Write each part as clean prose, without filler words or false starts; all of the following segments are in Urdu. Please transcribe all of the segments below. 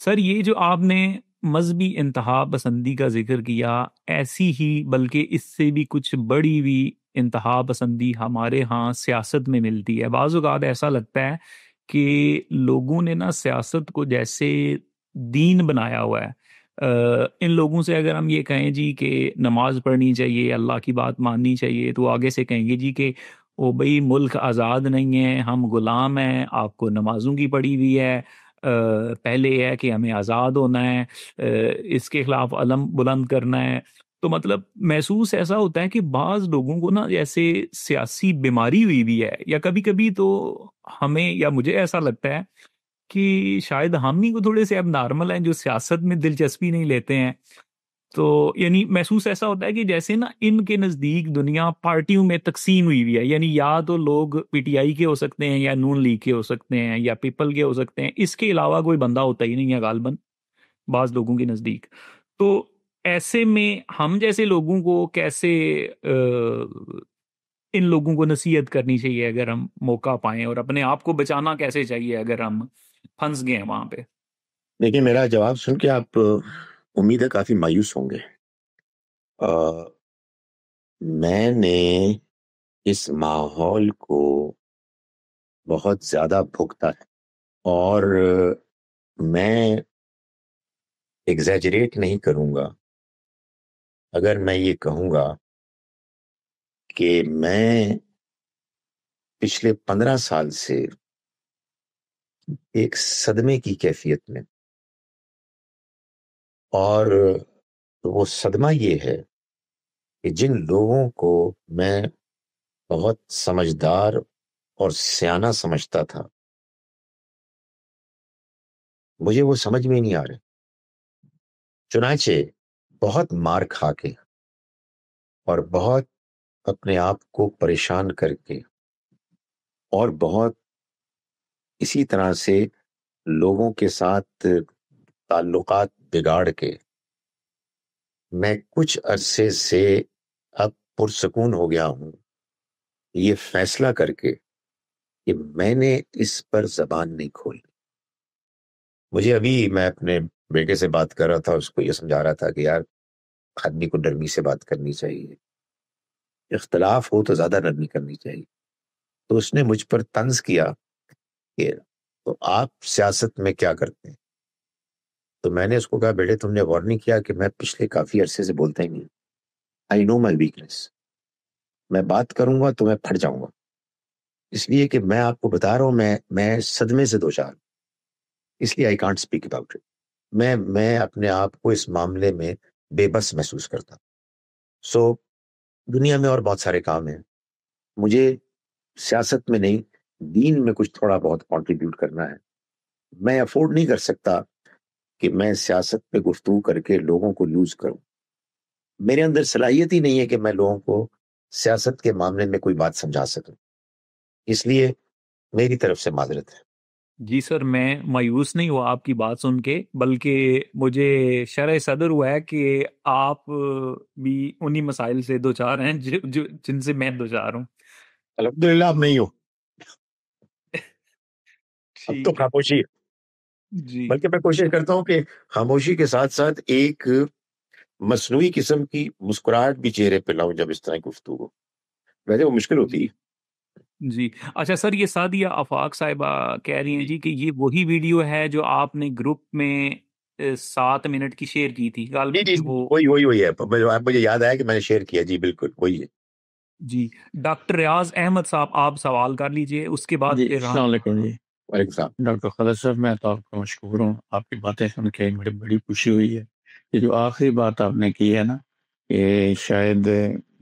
سر یہ جو آپ نے مذہبی انتہا پسندی کا ذکر کیا، ایسی ہی بلکہ اس سے بھی کچھ بڑی ہوئی انتہا پسندی ہمارے ہاں سیاست میں ملتی ہے۔ بعض اوقات ایسا لگتا ہے کہ لوگوں نے نا سیاست کو جیسے دین بنایا ہوا ہے۔ ان لوگوں سے اگر ہم یہ کہیں جی کہ نماز پڑھنی چاہیے، اللہ کی بات ماننی چاہیے، تو آگے سے کہیں گے جی کہ او بھئی ملک آزاد نہیں ہے، ہم غلام ہیں، آپ کو نمازوں کی پڑھی ہوئی ہے، پہلے یہ ہے کہ ہمیں آزاد ہونا ہے، اس کے خلاف علم بلند کرنا ہے۔ تو مطلب محسوس ایسا ہوتا ہے کہ بعض لوگوں کو نا جیسے سیاسی بیماری ہوئی بھی ہے، یا کبھی کبھی تو ہمیں یا مجھے ایسا لگتا ہے کہ شاید ہم ہی کو تھوڑے سے اب نارمل ہیں جو سیاست میں دلچسپی نہیں لیتے ہیں۔ تو یعنی محسوس ایسا ہوتا ہے کہ جیسے نا ان کے نزدیک دنیا پارٹیوں میں تقسیم ہوئی ہوئی ہے، یعنی یا تو لوگ پی ٹی آئی کے ہو سکتے ہیں، یا نون لیگ کے ہو سکتے ہیں، یا پیپل کے ہو سکتے ہیں، اس کے علاوہ کوئی بندہ ہوتا ہی نہیں ہے غالباً بعض لوگوں کے نزدیک۔ تو ایسے میں ہم جیسے لوگوں کو کیسے ان لوگوں کو نصیحت کرنی چاہیے اگر ہم موقع پائیں، اور اپنے آپ کو بچانا کیسے چاہیے اگر ہم پھنس گئے ہیں وہاں پہ؟ دیکھیں، میرا جواب سن کے آپ امید ہے کافی مایوس ہوں گے۔ میں نے اس ماحول کو بہت زیادہ بھگتا ہے، اور میں ایگزیجریٹ نہیں کروں گا اگر میں یہ کہوں گا کہ میں پچھلے 15 سال سے ایک صدمے کی کیفیت میں، اور وہ صدمہ یہ ہے کہ جن لوگوں کو میں بہت سمجھدار اور سیانہ سمجھتا تھا، مجھے وہ سمجھ میں نہیں آ رہے۔ چنانچہ بہت مار کھا کے اور بہت اپنے آپ کو پریشان کر کے اور بہت اسی طرح سے لوگوں کے ساتھ تعلقات بگاڑ کے، میں کچھ عرصے سے اب پرسکون ہو گیا ہوں، یہ فیصلہ کر کے کہ میں نے اس پر زبان نہیں کھولی۔ مجھے ابھی میں اپنے بیٹے سے بات کر رہا تھا، اس کو یہ سمجھا رہا تھا کہ یار آدمی کو نرمی سے بات کرنی چاہیے، اختلاف ہو تو زیادہ نرمی کرنی چاہیے۔ تو اس نے مجھ پر طنز کیا کہ تو آپ سیاست میں کیا کرتے ہیں؟ تو میں نے اس کو کہا بیٹے تم نے غور نہیں کیا کہ میں پچھلے کافی عرصے سے بولتا ہی نہیں، آئی نو مائی ویکنیس، میں بات کروں گا تو میں پھٹ جاؤں گا، اس لیے کہ میں آپ کو بتا رہا ہوں میں صدمے سے دوچار، اس لیے I can't speak about it. میں اپنے آپ کو اس معاملے میں بے بس محسوس کرتا۔ سو دنیا میں اور بہت سارے کام ہیں، مجھے سیاست میں نہیں، دین میں کچھ تھوڑا بہت کنٹریبیوٹ کرنا ہے۔ میں افورڈ نہیں کر سکتا کہ میں سیاست پہ گفتگو کر کے لوگوں کو لوز کروں۔ میرے اندر صلاحیت ہی نہیں ہے کہ میں لوگوں کو سیاست کے معاملے میں کوئی بات سمجھا سکوں، اس لیے میری طرف سے معذرت ہے۔ جی سر، میں مایوس نہیں ہوا آپ کی بات سن کے، بلکہ مجھے شرح صدر ہوا ہے کہ آپ بھی انہی مسائل سے دوچار ہیں جن سے میں دوچار ہوں۔ الحمدللہ اب نہیں ہو، اب تو ٹھیک ہے خاموشی ہے۔ جی۔ بلکہ میں کوشش کرتا ہوں کہ خاموشی کے ساتھ ساتھ ایک مصنوعی قسم کی مسکراہٹ بھی چہرے پہ لاؤں جب اس طرح کی گفتگو ہو، ویسے وہ مشکل ہوتی جی ہے۔ جی اچھا سر، یہ سعدیہ آفاق صاحبہ کہہ رہی ہیں جی کہ یہ وہی ویڈیو ہے جو آپ نے گروپ میں 7 منٹ کی شیئر کی تھی جی غالباً، جی کہ جی، وہ وہی ہے، مجھے یاد آیا کہ میں نے شیئر کیا، جی بالکل وہی ہے۔ جی۔ ڈاکٹر ریاض احمد صاحب آپ سوال کر لیجئے، اس کے بعد جی پھر السلام ہم۔ علیکم جی وعلیکم السلام۔ ڈاکٹر خالد صاحب، میں تو آپ کا مشکور ہوں، آپ کی باتیں سن کے مجھے بڑی خوشی ہوئی ہے۔ یہ جو آخری بات آپ نے کی ہے نا، کہ شاید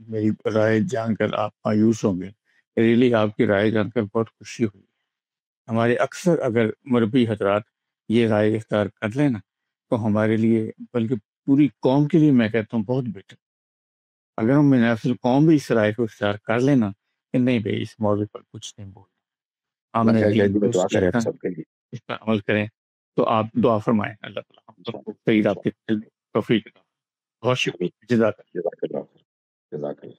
میری رائے جان کر آپ مایوس ہوں گے، ریلی آپ کی رائے جان کر بہت خوشی ہوئی۔ ہمارے اکثر اگر مربی حضرات یہ رائے اختیار کر لیں نا تو ہمارے لیے، بلکہ پوری قوم کے لیے میں کہتا ہوں بہت بہتر۔ اگر ہم نفس قوم بھی اس رائے کو اختیار کر لینا کہ نہیں بھائی اس موضوع پر کچھ نہیں بولنا، ہم اللہ نے خیر دین جی، میں دعا درست کریں سیکھا آپ ہے، سب کے لیے اس پر عمل کریں، تو آپ دعا فرمائیں اللہ تعالیٰ ہم سب کو صحیح راستے پہ چلنے کی توفیق عطا فرمائے۔ بہت آمین۔ شکریہ، جزاک اللہ۔ جزاک اللہ خیر، جزاک اللہ۔